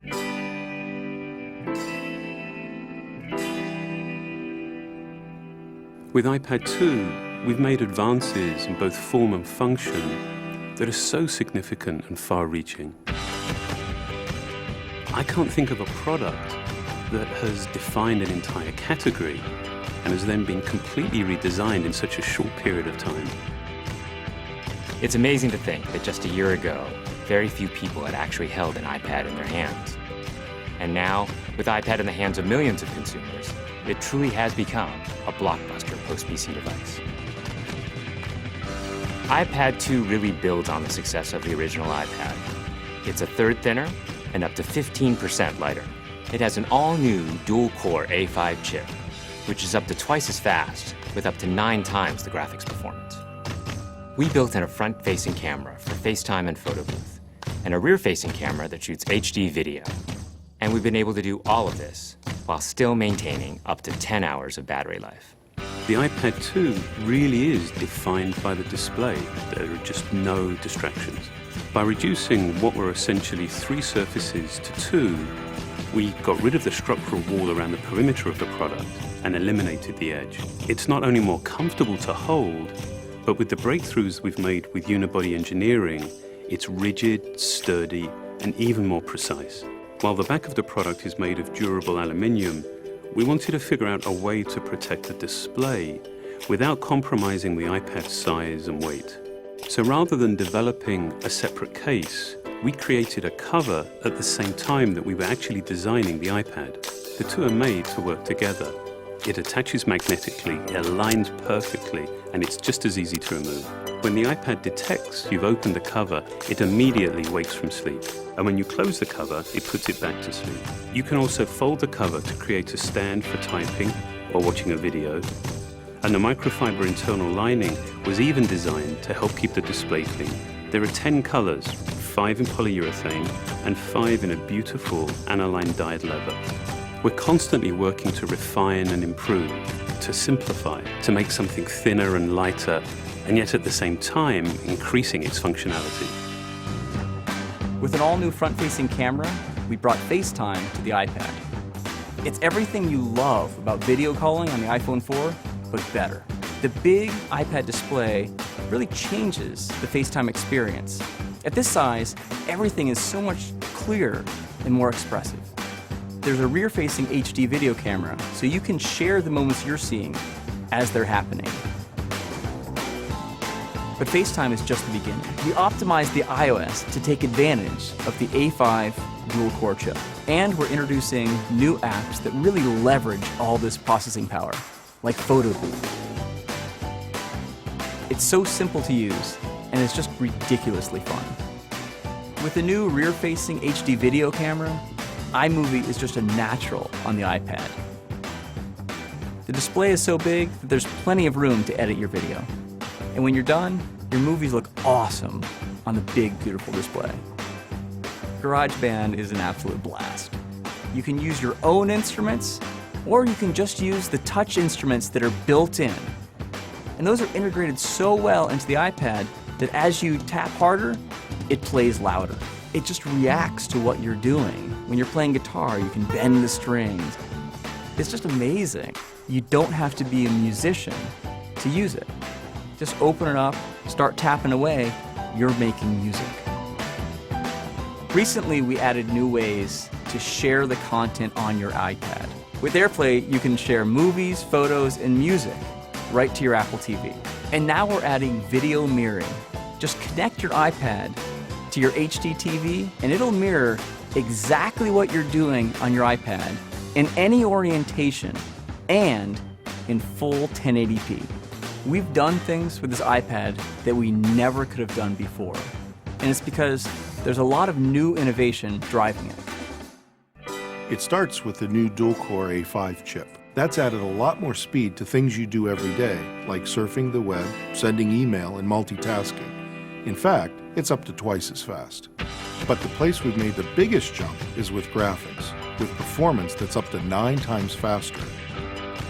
With iPad 2, we've made advances in both form and function that are so significant and far-reaching. I can't think of a product that has defined an entire category and has then been completely redesigned in such a short period of time. It's amazing to think that just a year ago, very few people had actually held an iPad in their hands. And now, with iPad in the hands of millions of consumers, it truly has become a blockbuster post-PC device. iPad 2 really builds on the success of the original iPad. It's a third thinner and up to 15% lighter. It has an all-new dual-core A5 chip, which is up to twice as fast, with up to 9 times the graphics performance. We built in a front-facing camera for FaceTime and photo booth, and a rear-facing camera that shoots HD video. And we've been able to do all of this while still maintaining up to 10 hours of battery life. The iPad 2 really is defined by the display. There are just no distractions. By reducing what were essentially 3 surfaces to 2, we got rid of the structural wall around the perimeter of the product and eliminated the edge. It's not only more comfortable to hold, but with the breakthroughs we've made with unibody engineering, it's rigid, sturdy, and even more precise. While the back of the product is made of durable aluminium, we wanted to figure out a way to protect the display without compromising the iPad's size and weight. So rather than developing a separate case, we created a cover at the same time that we were actually designing the iPad. The two are made to work together. It attaches magnetically, it aligns perfectly, and it's just as easy to remove. When the iPad detects you've opened the cover, it immediately wakes from sleep. And when you close the cover, it puts it back to sleep. You can also fold the cover to create a stand for typing or watching a video. And the microfiber internal lining was even designed to help keep the display clean. There are 10 colors, 5 in polyurethane and 5 in a beautiful aniline dyed leather. We're constantly working to refine and improve, to simplify, to make something thinner and lighter, and yet at the same time, increasing its functionality. With an all-new front-facing camera, we brought FaceTime to the iPad. It's everything you love about video calling on the iPhone 4, but better. The big iPad display really changes the FaceTime experience. At this size, everything is so much clearer and more expressive. There's a rear-facing HD video camera, so you can share the moments you're seeing as they're happening. But FaceTime is just the beginning. We optimized the iOS to take advantage of the A5 dual-core chip. And we're introducing new apps that really leverage all this processing power, like Photo Booth. It's so simple to use, and it's just ridiculously fun. With the new rear-facing HD video camera, iMovie is just a natural on the iPad. The display is so big that there's plenty of room to edit your video. And when you're done, your movies look awesome on the big, beautiful display. GarageBand is an absolute blast. You can use your own instruments, or you can just use the touch instruments that are built in. And those are integrated so well into the iPad that as you tap harder, it plays louder. It just reacts to what you're doing. When you're playing guitar, you can bend the strings. It's just amazing. You don't have to be a musician to use it. Just open it up, start tapping away, you're making music. Recently, we added new ways to share the content on your iPad. With AirPlay, you can share movies, photos, and music right to your Apple TV. And now we're adding video mirroring. Just connect your iPad to your HD TV, and it'll mirror exactly what you're doing on your iPad in any orientation and in full 1080p. We've done things with this iPad that we never could have done before. And it's because there's a lot of new innovation driving it. It starts with the new dual-core A5 chip. That's added a lot more speed to things you do every day, like surfing the web, sending email, and multitasking. In fact, it's up to twice as fast. But the place we've made the biggest jump is with graphics, with performance that's up to 9 times faster.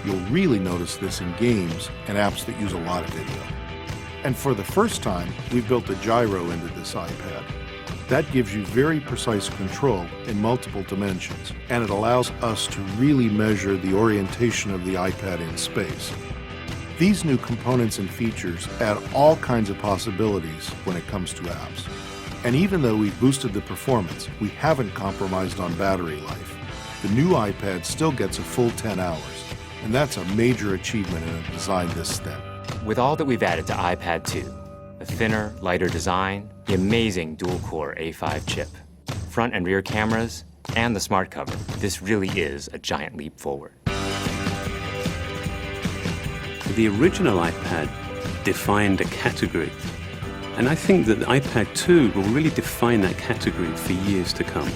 You'll really notice this in games and apps that use a lot of video. And for the first time, we've built a gyro into this iPad. That gives you very precise control in multiple dimensions, and it allows us to really measure the orientation of the iPad in space. These new components and features add all kinds of possibilities when it comes to apps. And even though we've boosted the performance, we haven't compromised on battery life. The new iPad still gets a full 10 hours, and that's a major achievement in a design this thin. With all that we've added to iPad 2, the thinner, lighter design, the amazing dual-core A5 chip, front and rear cameras, and the smart cover, this really is a giant leap forward. The original iPad defined a category, and I think that the iPad 2 will really define that category for years to come.